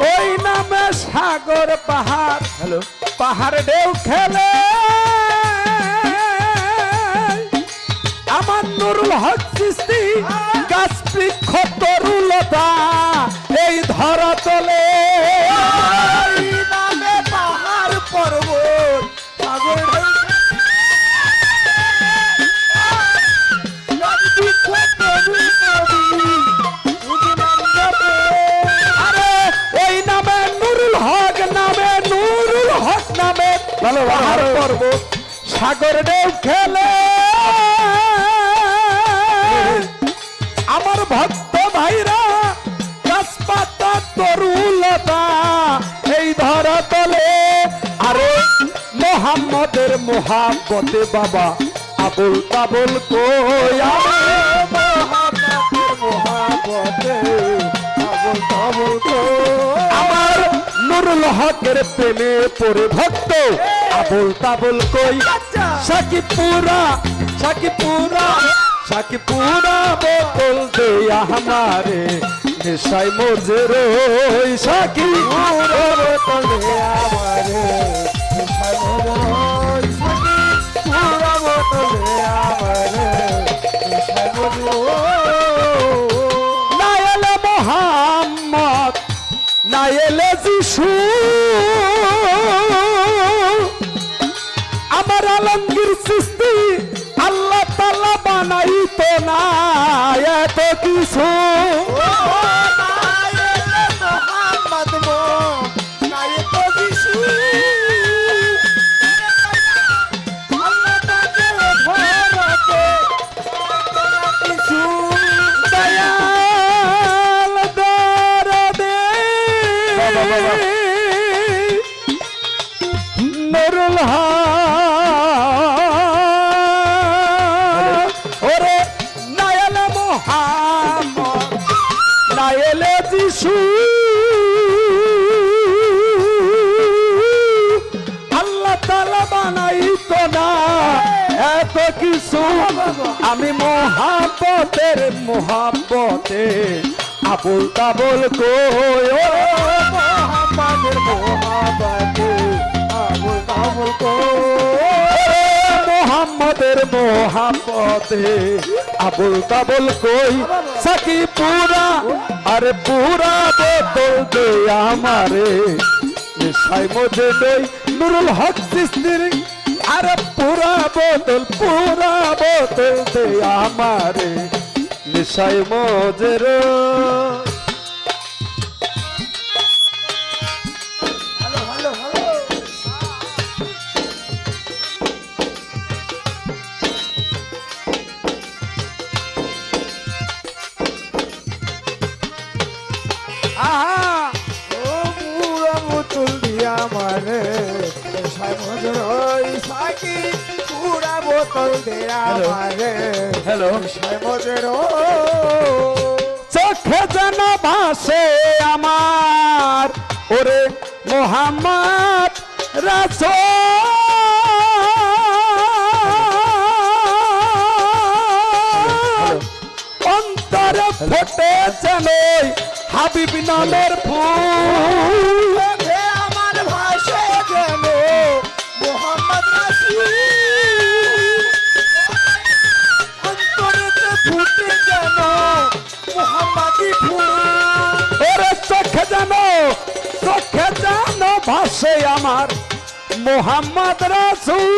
ওই নামে সাগর পাহাড় হ্যালো পাহাড় ঢেউ খেলে আমার নুরুল হক চিশতি গাছ বৃক্ষ তরুলতা এই ধরাতলে এই নামে পাহাড় পর্বত সাগর ঢেউ আরে ওই নামে নুরুল হক নামে পাহাড় পর্বত সাগর ঢেউ খেলে আমার ভক্ত ভাইরা গাছপাতা তরুলতা এই ধরাতলে আরে মোহাম্মদের মোহাব্বতে বাবা আবুল তাবুল কই আমার নুরুল হকের প্রেমে পড়ে ভক্ত আবুল তাবুল কই সাকিবপুরা বোতল দে আমারে নেশাই মজে রই সাকিবপুরা বোতল দে আমারে নেশাই মজে রই সাকিবপুরা বোতল দে আমারে নেশাই মজে রই না এলে মোহাম্মদ না এলে যিশু আমার আলমগীর চিশতি আল্লাহ তাআলা বানাইতো না এত কিছু দয়াল দরদে নুরুল হক ওরে নায়ালে মোহাম্মদ নায়ালে যিশু আল্লাহ তাআলা বানাইতো না এত কিছু আমি মোহাব্বতে আবুল তাবুল কই ও মোহাম্মদের মোহাব্বতে আবুল তাবুল কই মোহাম্মদের মোহাব্বতে আবুল তাবুল কই সাকিবপুরা আরে পুরা বোতল দে আমারে নেশাই মজে লই নুরুল হক চিশতির আরে পুরা বোতল দে আমারে নেশাই মজে রই হ্যালো চোখে যেন ভাসে আমার ওরে মোহাম্মদ রাসূল অন্তরে ফোটে যেন হাবিব নামের ফুল আমার ভাষে যেন মোহাম্মদ রাসূল ফুটে যেন মোহাম্মদী ফুল ওরে চোখে যেন ভাসে আমার মোহাম্মদ রাসূল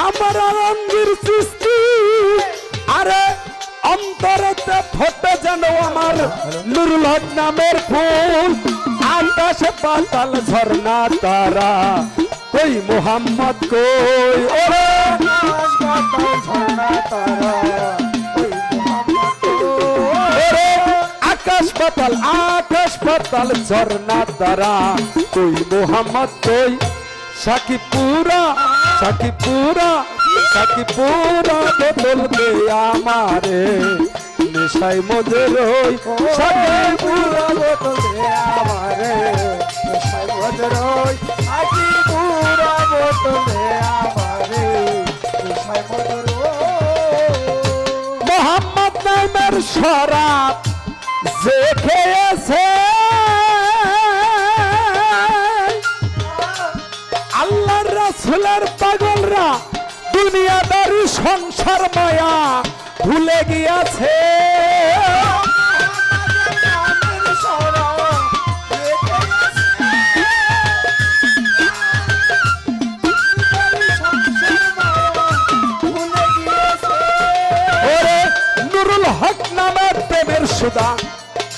আমার আলমগীর চিশতি আরে অন্তরেতে ফোটে যেন আমার নুরুল হক নামের ফুল আকাশে পাতাল ঝর্ণা তারা কই মোহাম্মদ কই ওরে আকাশ পাতাল ঝর্ণা তারা কই মোহাম্মদ কই সাকিবপুরা বোতল দে আমারে নেশাই মজে রই সাকিবপুরা বোতল দে আমারে নেশাই মজে রই সাকিবপুরা বোতল দে আমারে নেশাই মজে রই মোহাম্মদ নামের শরাব যে খেয়েছে আল্লাহর রাসূলের পাগলরা দুনিয়াদারি সংসার মায়া ভুলে গিয়েছে ওরে নুরুল হক নামের প্রেমের সুদা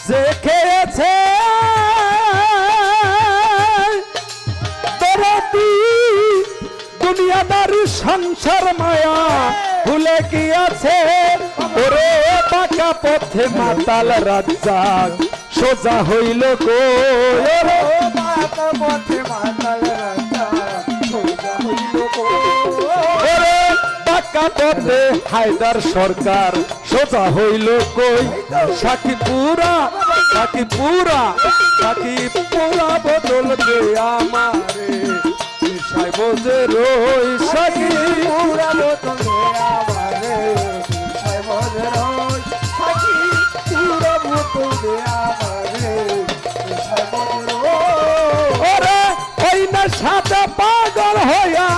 যে খেয়েছে দরদি দুনিয়াদারি সংসার মায়া ভুলে গিয়েছে ওরে বাঁকা পথে মাতাল রাজ্জাক সোজা হইল গো ওরে ওরে বাঁকা পথে হায়দার সরকার সোজা হইল কই সাকিপুরা বদল দে আমারে সাই বোঝে রই সাকিপুরা বদল দে আমারে সাই বোঝে রই সাকিপুরা বদল দে আমারে সাই বোঝে রই ওরে ওই না সাথে পাগল হইয়া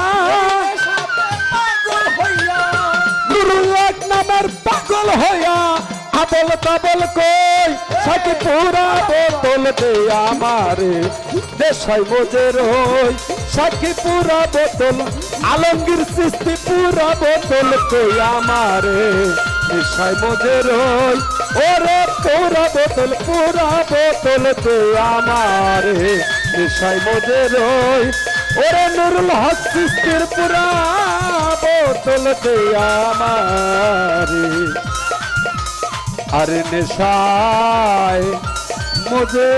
নুরুল হক নামের পাগল হইয়া আবল তাবল কই সাকি পুরা বোতল দে আমারে দেশাই বোঝে রই সাকি পুরা বোতল আলমগীর চিস্তি পুরা বোতল কই আমারে দেশাই বোঝে রই ওরে পুরা বোতল দে আমারে দেশাই বোঝে রই ওরে নুরুল হক চিস্তির পুরা বোতল দে আমারে আরে নেশায় মুঝে